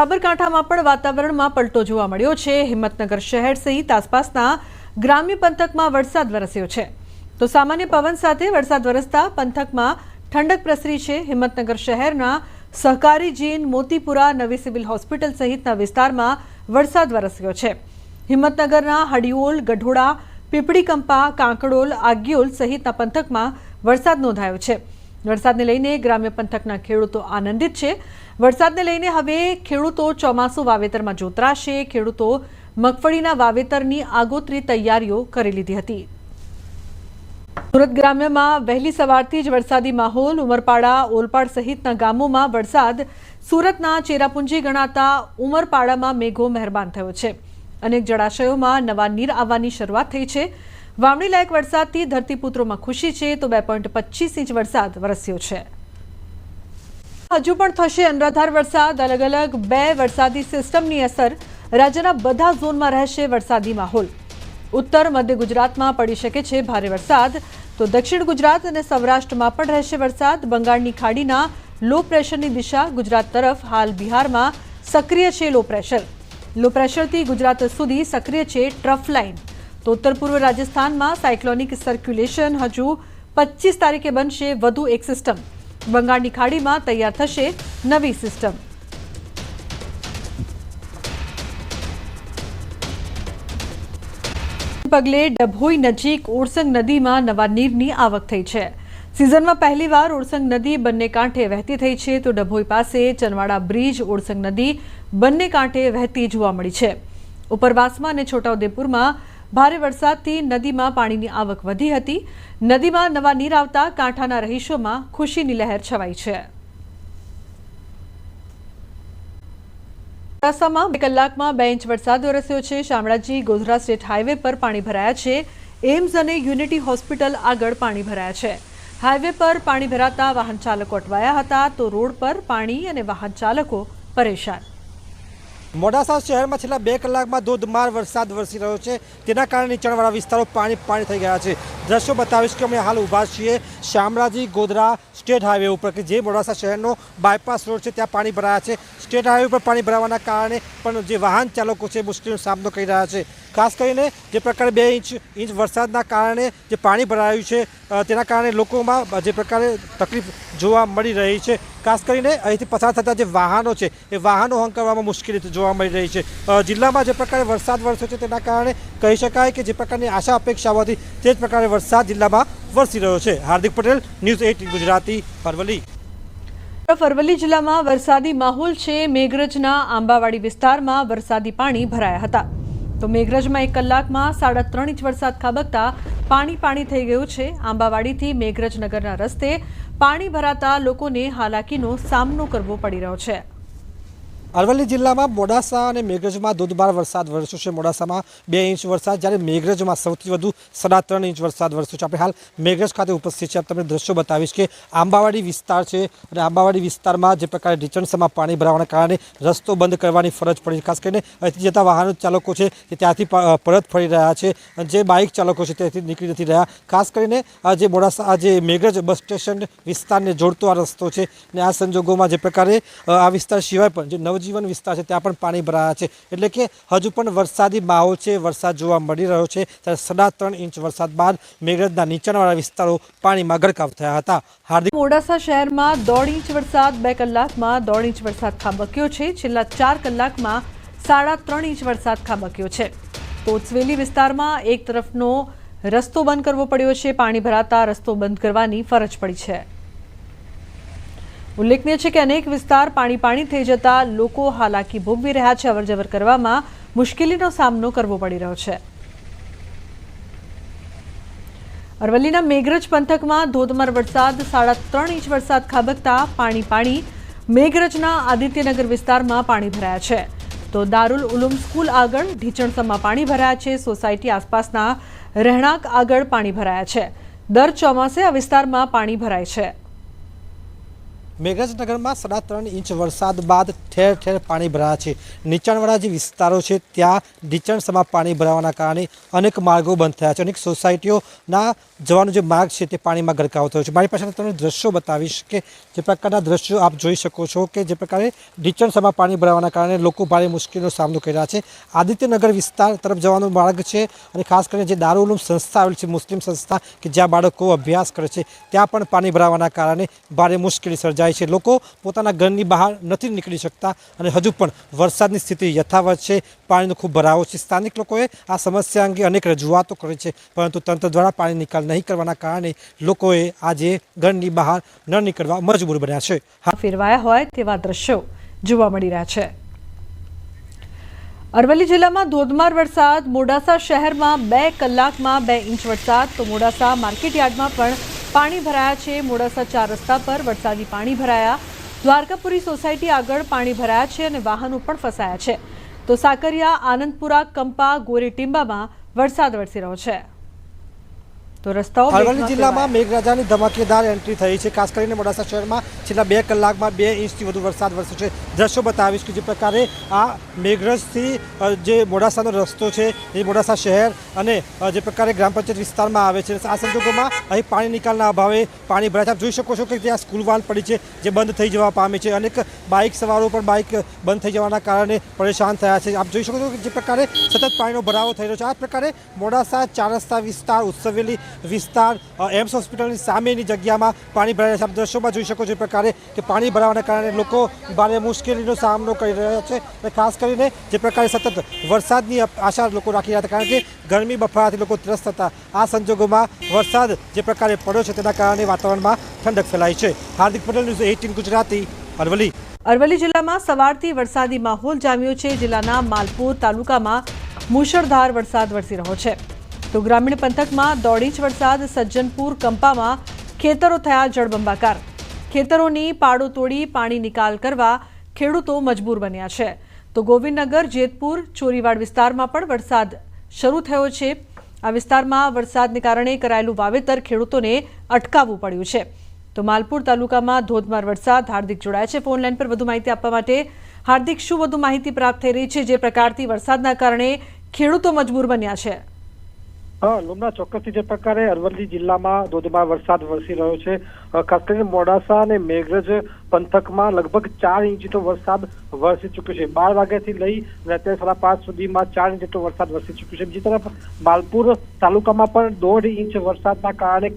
સાબરકાંઠામાં પણ વાતાવરણમાં પલટો જોવા મળ્યો છે। હિંમતનગર શહેર સહિત આસપાસના ગ્રામ્ય પંથકમાં વરસાદ વરસ્યો છે તો સામાન્ય પવન સાથે વરસાદ વરસતા પંથકમાં ઠંડક પ્રસરી છે। હિંમતનગર શહેરના સહકારી જીન, મોતીપુરા, નવી સિવિલ હોસ્પિટલ સહિતના વિસ્તારમાં વરસાદ વરસ્યો છે। હિંમતનગરના હડિયોલ, ગઢોડા, પીપળીકંપા, કાંકડોલ, આગિયોલ સહિતના પંથકમાં વરસાદ નોંધાયો છે। વરસાદને લઈને ગ્રામ્ય પંથકના ખેડૂતો આનંદિત છે। વરસાદને લઈને હવે ખેડૂતો ચોમાસુ વાવેતરમાં જોતરાશે। ખેડૂતો મગફળીના વાવેતરની આગોતરી તૈયારીઓ કરી લીધી હતી। સુરત ગ્રામ્યમાં વહેલી સવારથી જ વરસાદી માહોલ। ઉમરપાડા, ઓલપાડ સહિતના ગામોમાં વરસાદ। સુરતના ચેરાપુંજી ગણાતા ઉમરપાડામાં મેઘો મહેરબાન થયો છે। અનેક જળાશયોમાં નવા નીર આવવાની શરૂઆત થઈ છે। વાવણી લાયક વરસાદથી ધરતીપુત્રોમાં ખુશી છે તો 2.25 ઇંચ વરસાદ વરસ્યો છે। હજુ પણ થશે અનરાધાર વરસાદ। અલગ અલગ 2 વરસાદી સિસ્ટમની અસર। રાજ્યના બધા ઝોનમાં રહેશે વરસાદી માહોલ। ઉત્તર મધ્ય ગુજરાતમાં પડી શકે છે ભારે વરસાદ તો દક્ષિણ ગુજરાત અને સૌરાષ્ટ્રમાં પણ રહેશે વરસાદ। બંગાળની ખાડીના લો પ્રેશરની દિશા ગુજરાત તરફ। હાલ બિહારમાં સક્રિય છે લો પ્રેશર। લો પ્રેશરથી ગુજરાત સુધી સક્રિય છે ટ્રફ લાઇન તો उत्तर पूर्व राजस्थान में साइक्लोनिक सर्क्युलेशन हजू 25 तारीखे बनशे वधु एक सिस्टम। बंगाळनी खाड़ी में तैयार थशे नवी सिस्टम। पगले डभोई नजीक ओरसंग नदी में नवा नीरनी आवक थई छे। सीजन में पहलीवार ओरसंग नदी बंने कांठे वहती थई छे तो डभोई पासे चनवाड़ा ब्रिज ओरसंग नदी बंने कांठे वहती जोवा मळी छे। उपरवासमां अने छोटाउदेपुरमां भारे वरसादथी नदीमां पाणीनी आवक वधी हती। नदीमां नवा नीर आवता कांठाना रहीशोमां खुशीनी लહેર छवाई छे। મોડાસામાં 2 કલાકમાં 2 ઇંચ વરસાદ વરસ્યો છે। શામળાજી ગોધરા સ્ટેટ હાઈવે પર પાણી ભરાયા છે। એમ્સ અને યુનિટી હોસ્પિટલ આગળ પાણી ભરાયા છે। હાઈવે પર પાણી ભરાતા વાહન ચાલકો અટવાયા હતા તો રોડ પર પાણી અને વાહન ચાલકો પરેશાન। મોડાસા શહેરમાં છેલ્લા 2 કલાકમાં ધોધમાર વરસાદ વરસી રહ્યો છે। તેના કારણે નીચાણવાળા વિસ્તારો પાણી થઈ ગયા છે। દ્રશ્યો બતાવીશ કે અમે હાલ ઊભા છીએ શામળાજી ગોધરા સ્ટેટ હાઈવે ઉપર કે જે મોડાસા શહેરનો બાયપાસ રોડ છે ત્યાં પાણી ભરાયા છે। સ્ટેટ હાઈવે પર પાણી ભરાવાના કારણે પણ જે વાહન ચાલકો છે મુશ્કેલીનો સામનો કરી રહ્યા છે। ખાસ કરીને જે પ્રકારે 2 ઇંચ વરસાદના કારણે જે પાણી ભરાયું છે તેના કારણે લોકોમાં જે પ્રકારે તકલીફ જોવા મળી રહી છે। ખાસ કરીને અહીંથી પસાર થતા જે વાહનો છે એ વાહનો હંકારવામાં મુશ્કેલી જોવા મળી રહી છે। જિલ્લામાં જે પ્રકારે વરસાદ વરસ્યો છે તેના કારણે કહી શકાય કે જે પ્રકારની આશા અપેક્ષાઓ હતી તે જ પ્રકારે વરસાદ જિલ્લામાં વરસી રહ્યો છે। હાર્દિક પટેલ, ન્યૂઝ 18 ગુજરાતી, અરવલ્લી। અરવલ્લી જિલ્લામાં વરસાદી માહોલ છે। મેઘરજના આંબાવાડી વિસ્તારમાં વરસાદી પાણી ભરાયા હતા તો મેઘરજમાં 1 કલાકમાં 3.5 ઇંચ વરસાદ ખાબકતા પાણી થઈ ગયું છે। આંબાવાડીથી મેઘરજ નગરના રસ્તે પાણી ભરાતા લોકોને હાલાકીનો સામનો કરવો પડી રહ્યો છે। અરવલ્લી જિલ્લામાં મોડાસા અને મેઘરજમાં ધોધમાર વરસાદ વરસ્યો છે। મોડાસામાં 2 ઇંચ વરસાદ જ્યારે મેઘરજમાં સૌથી વધુ 3.5 ઇંચ વરસાદ વરસ્યો છે। આપણે હાલ મેઘરજ ખાતે ઉપસ્થિત છે। તમને દ્રશ્યો બતાવીશ કે આંબાવાડી વિસ્તાર છે અને આંબાવાડી વિસ્તારમાં જે પ્રકારે ઢીચણસમાં પાણી ભરાવાના કારણે રસ્તો બંધ કરવાની ફરજ પડી। ખાસ કરીને અહીંથી જતા વાહન ચાલકો છે તે ત્યાંથી પરત ફરી રહ્યા છે અને જે બાઇક ચાલકો છે ત્યાંથી નીકળી નથી રહ્યા। ખાસ કરીને આ જે મોડાસા આ જે મેઘરજ બસ સ્ટેશન વિસ્તારને જોડતો આ રસ્તો છે અને આ સંજોગોમાં જે પ્રકારે આ વિસ્તાર સિવાય પણ જે નવજીવન વિસ્તાર છે ત્યાં પણ પાણી ભરાયા છે। એટલે કે હજુ પણ વરસાદી માહોલ છે, વરસાદ જોવા મળી રહ્યો છે। ત્યારે 3.5 ઇંચ વરસાદ બાદ મેઘરજના નીચાણવાળા વિસ્તારો પાણીમાં ગરકાવ થયા હતા। હાર્દિક મોડાસા શહેરમાં 1.5 ઇંચ વરસાદ 2 કલાકમાં 1.5 ઇંચ વરસાદ ખાબક્યો છે। છેલ્લા 4 કલાકમાં 3.5 ઇંચ વરસાદ ખાબક્યો છે। કોચવેલી વિસ્તારમાં એક તરફનો રસ્તો બંધ કરવો પડ્યો છે। પાણી ભરાતા રસ્તો બંધ કરવાની ફરજ પડી છે। उल्लेखनीय है कि अनेक विस्तार पाणी थई जता लोको हालाकी भोगवी रह्या छे। अवरजवर करवामां मुश्केलीनो सामनो करवो पड़ी रह्यो छे। अरवल्लीना मेघरज पंथकमां धोधमार वरसाद 3.5 इंच वरसाद खाबकता पाणी मेघरजना आदित्यनगर विस्तारमां पाणी भराया छे तो दारुल उलूम स्कूल आगळ ढीचणसमा पाणी भराया छे। सोसायटी आसपासना રહેણાંક આગળ પાણી ભરાયા છે। દર ચોમાસે આ વિસ્તારમાં પાણી ભરાય છે। મેઘરજનગરમાં 3.5 ઇંચ વરસાદ બાદ ઠેર ઠેર પાણી ભરાયા છે। નીચાણવાળા જે વિસ્તારો છે ત્યાં ઢીચણસમાં પાણી ભરાવાના કારણે અનેક માર્ગો બંધ થયા છે। અનેક સોસાયટીઓના જવાનો જે માર્ગ છે તે પાણીમાં ગરકાવ થયો છે। મારી પાસે તમને દ્રશ્યો બતાવીશ કે જે પ્રકારના દ્રશ્યો આપ જોઈ શકો છો કે જે પ્રકારે ઢીચણસમાં પાણી ભરાવાના કારણે લોકો ભારે મુશ્કેલીનો સામનો કરી રહ્યા છે। આદિત્યનગર વિસ્તાર તરફ જવાનો માર્ગ છે અને ખાસ કરીને જે દારૂલ ઉલૂમ સંસ્થા આવેલી છે, મુસ્લિમ સંસ્થા કે જ્યાં બાળકો અભ્યાસ કરે છે, ત્યાં પણ પાણી ભરાવાના કારણે ભારે મુશ્કેલી સર્જાય છે। લોકો પોતાના ઘરની બહાર નથી નીકળી શકતા અને હજુ પણ વરસાદની સ્થિતિ યથાવત છે। પાણીનો ખૂબ ભરાવો છે। સ્થાનિક લોકોએ આ સમસ્યા અંગે અનેક રજૂઆતો કરી છે, પરંતુ તંત્ર દ્વારા પાણી નિકાલ નહીં કરવાના કારણે લોકોએ આજે ઘરની બહાર ન નીકળવા મજબૂર બન્યા છે। ફેરવાયા હોય તેવા દ્રશ્યો જોવા મળી રહ્યા છે। અરવલ્લી જિલ્લામાં ધોધમાર વરસાદ। મોડાસા શહેરમાં 2 કલાકમાં 2 ઇંચ વરસાદ। તો મોડાસા માર્કેટ યાર્ડમાં પણ પાણી ભરાયા છે। મોડાસા 4 રસ્તા પર વરસાદી પાણી ભરાયા। દ્વારકાપુરી સોસાયટી આગળ પાણી ભરાયા છે અને વાહનો પણ ફસાયા છે। તો સાકરિયા, આનંદપુરા, કંપા, ગોરેટીંબામાં વરસાદ વરસી રહ્યો છે। તો રસ્તાઓ અરવલ્લી જિલ્લામાં મેઘરાજાની ધમાકેદાર એન્ટ્રી થઈ છે। ખાસ કરીને મોડાસા શહેરમાં છેલ્લા 2 કલાકમાં 2 ઇંચથી વધુ વરસાદ વરસ્યો છે। દ્રશ્યો બતાવીશ કે જે પ્રકારે આ મેઘરજથી જે મોડાસાનો રસ્તો છે એ મોડાસા શહેર અને જે પ્રકારે ગ્રામ પંચાયત વિસ્તારમાં આવે છે, આ સંજોગોમાં અહીં પાણી નિકાલના અભાવે પાણી ભરાય છે। આપ જોઈ શકો છો કે ત્યાં સ્કૂલ વાન પડી છે જે બંધ થઈ જવા પામી છે। અનેક બાઇક સવારો પણ બાઇક બંધ થઈ જવાના કારણે પરેશાન થયા છે। આપ જોઈ શકો છો કે જે પ્રકારે સતત પાણીનો ભરાવો થઈ રહ્યો છે। આ પ્રકારે મોડાસા 4 રસ્તા વિસ્તાર, ઉત્સવેલી વિસ્તાર, એમ્સ હોસ્પિટલની સામેની જગ્યામાં પાણી ભરાયા છે। આપ દ્રશ્યોમાં જોઈ શકો છો પ્રકારે કે પાણી ભરાવાના કારણે લોકો ભારે મુશ્કેલીનો સામનો કરી રહ્યા છે અને ખાસ કરીને જે પ્રકારે સતત વરસાદની આશા લોકો રાખી રહ્યા હતા, કારણ કે ગરમી બફારાથી લોકો ત્રસ્ત હતા। આ સંજોગોમાં વરસાદ જે પ્રકારે પડ્યો છે તેના કારણે વાતાવરણમાં ઠંડક ફેલાઈ છે। હાર્દિક પટેલ, ન્યૂઝ 18 ગુજરાતી, અરવલ્લી। અરવલ્લી જિલ્લામાં સવારથી વરસાદી માહોલ જામ્યો છે। જિલ્લાના માલપુર તાલુકામાં મુશળધાર વરસાદ વરસી રહ્યો છે। તો ગ્રામીણ પંથકમાં 1.5 ઇંચ વરસાદ। સજ્જનપુર, કંપામાં ખેતરો થયા જળબંબાકાર। ખેતરોની પાડો તોડી પાણી નિકાલ કરવા ખેડૂતો મજબૂર બન્યા છે। તો ગોવિંદનગર, જેતપુર, ચોરીવાડ વિસ્તારમાં પણ વરસાદ શરૂ થયો છે। આ વિસ્તારમાં વરસાદને કારણે કરાયેલું વાવેતર ખેડૂતોને અટકાવવું પડ્યું છે। તો માલપુર તાલુકામાં ધોધમાર વરસાદ। હાર્દિક જોડાય છે ફોન લાઈન પર વધુ માહિતી આપવા માટે। હાર્દિક, શું વધુ માહિતી પ્રાપ્ત થઈ રહી છે જે પ્રકારથી વરસાદના કારણે ખેડૂતો મજબૂર બન્યા છે? હા લુમના, ચોક્કસથી જે પ્રકારે અરવલ્લી જિલ્લામાં ધોધમાર વરસાદ વરસી રહ્યો છે। ખાસ કરીને મોડાસા અને મેઘરજ પંથકમાં લગભગ 4 ઇંચ જેટલો વરસાદ વરસી ચૂક્યો છે। 12 વાગ્યાથી લઈ અને અત્યારે 5:30 સુધીમાં 4 ઇંચ જેટલો વરસાદ વરસી ચૂક્યો છે। બીજી તરફ માલપુર તાલુકામાં પણ 1.5 ઇંચ વરસાદના કારણે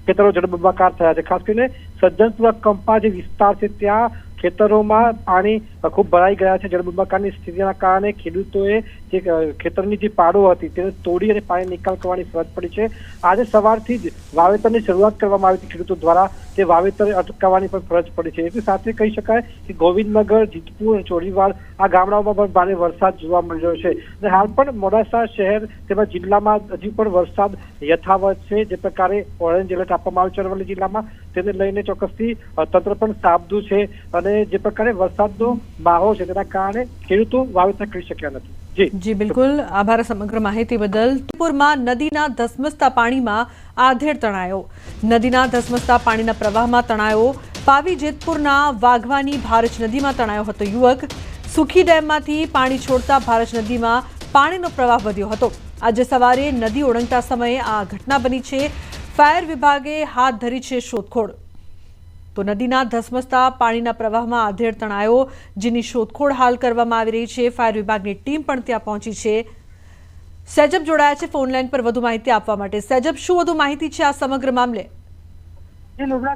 ખેતરો જળબંબાકાર થયા છે। ખાસ કરીને સજ્જનપુરા, કંપા જે વિસ્તાર છે ત્યાં ખેતરોમાં પાણી ખૂબ ભરાઈ ગયા છે। જળબંબાકારની સ્થિતિના કારણે ખેડૂતોએ જે ખેતરની જે પાડો હતી તેને તોડી અને પાણી નિકાલ કરવાની ફરજ પડી છે। આજે સવારથી જ વાવેતરની શરૂઆત કરવામાં આવી હતી ખેડૂતો દ્વારા, તે વાવેતર અટકાવવાની પણ ફરજ પડી છે। એની સાથે કહી શકાય કે ગોવિંદનગર, જીતપુર, ચોરીવાડ આ ગામડાઓમાં પણ ભારે વરસાદ જોવા મળી રહ્યો છે અને હાલ પણ મોડાસા શહેર તેમજ જિલ્લામાં હજી પણ વરસાદ યથાવત છે। જે પ્રકારે ઓરેન્જ એલર્ટ આપવામાં આવ્યું છે અરવલ્લી જિલ્લામાં, તેને લઈને ચોક્કસથી તંત્ર પણ સાબદું છે અને જે પ્રકારે વરસાદનો માહોલ છે તેના કારણે ખેડૂતો વાવેતર કરી શક્યા નથી। જી બિલકુલ, આભાર સમગ્ર માહિતી બદલ। પુરમાં નદીના ધસમસતા પાણીમાં આધેડ તણાયો। નદીના ધસમસતા પાણીના પ્રવાહમાં તણાયો। પાવી જેતપુરના વાઘવાની ભારજ નદીમાં તણાયો હતો યુવક। સુખી ડેમમાંથી પાણી છોડતા ભારજ નદીમાં પાણીનો પ્રવાહ વધ્યો હતો। આજે સવારે નદી ઓળંગતા સમયે આ ઘટના બની છે। ફાયર વિભાગે હાથ ધરી છે શોધખોળ। તો નદીના ધસમસતા પાણીના પ્રવાહમાં આધેડ તણાયો, જેની શોધખોળ હાલ કરવામાં આવી રહી છે। ફાયર વિભાગની ટીમ પણ ત્યાં પહોંચી છે। સેજબ જોડાયા છે ફોન લાઈન પર વધુ માહિતી આપવા માટે। સેજબ, શું વધુ માહિતી છે આ સમગ્ર મામલે?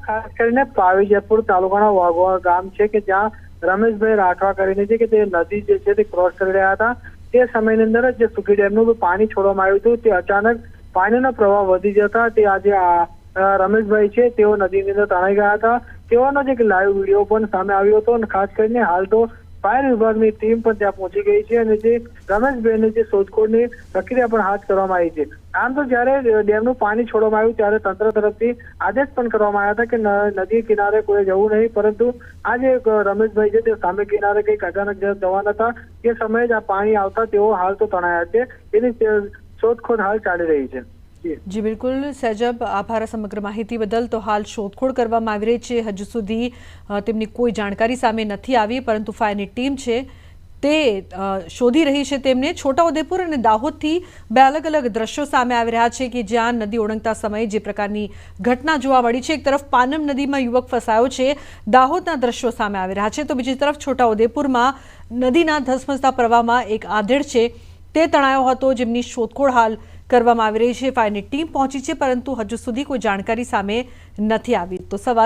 ખાસ કરીને પાવી જેતપુર તાલુકાના વાઘોવા ગામ છે કે જ્યાં રમેશભાઈ રાઠવા કરીને છે કે તે નદી જે છે તે ક્રોસ કરી રહ્યા હતા। તે સમયની અંદર જે સુખી ડેમનું પાણી છોડવામાં આવ્યું હતું, તે અચાનક પાણીનો પ્રવાહ વધી જતા તે આજે રમેશભાઈ છે તેઓ નદીની અંદર તણાઈ ગયા હતા। તેઓનો જે લાઈવ વિડીયો પણ સામે આવ્યો હતો અને ખાસ કરીને હાલ તો ફાયર વિભાગની ટીમ પણ ત્યાં પહોંચી ગઈ છે અને જે રમેશભાઈની જે શોધખોળની પ્રક્રિયા પણ હાથ કરવામાં આવી છે। આમ તો જ્યારે ડેમનું પાણી છોડવામાં આવ્યું ત્યારે તંત્ર તરફથી આદેશ પણ કરવામાં આવ્યા હતા કે નદી કિનારે કોઈ જવું નહીં, પરંતુ આ જે રમેશભાઈ છે તે સામે કિનારે કંઈક અચાનક જવાના હતા, તે સમયે જ આ પાણી આવતા તેઓ હાલ તો તણાયા છે। એની શોધખોળ હાલ ચાલી રહી છે। જી બિલકુલ સૈજબ, આભાર સમગ્ર માહિતી બદલ. તો હાલ શોધખોળ કરવામાં આવી રહી છે. હજુ સુધી તેમની કોઈ જાણકારી સામે નથી આવી, પરંતુ ફાયરની ટીમ છે તે શોધી રહી છે તેમને. છોટાઉદેપુર અને દાહોદથી બે અલગ અલગ દ્રશ્યો સામે આવી રહ્યા છે કે જ્યાં નદી ઓળંગતા સમયે જે પ્રકારની ઘટના જોવા મળી છે. એક તરફ પાનમ નદીમાં યુવક ફસાયો છે, દાહોદના દ્રશ્યો સામે આવી રહ્યા છે, તો બીજી તરફ છોટાઉદેપુરમાં નદીના ધસમસતા પ્રવાહમાં એક આધેડ છે તે તણાયો હતો, જેમની શોધખોળ હાલ કરવામાં આવી રહી છે. ફાયરની ટીમ પહોંચી છે, પરંતુ હજુ સુધી કોઈ જાણકારી સામે નથી આવી. તો સવાલ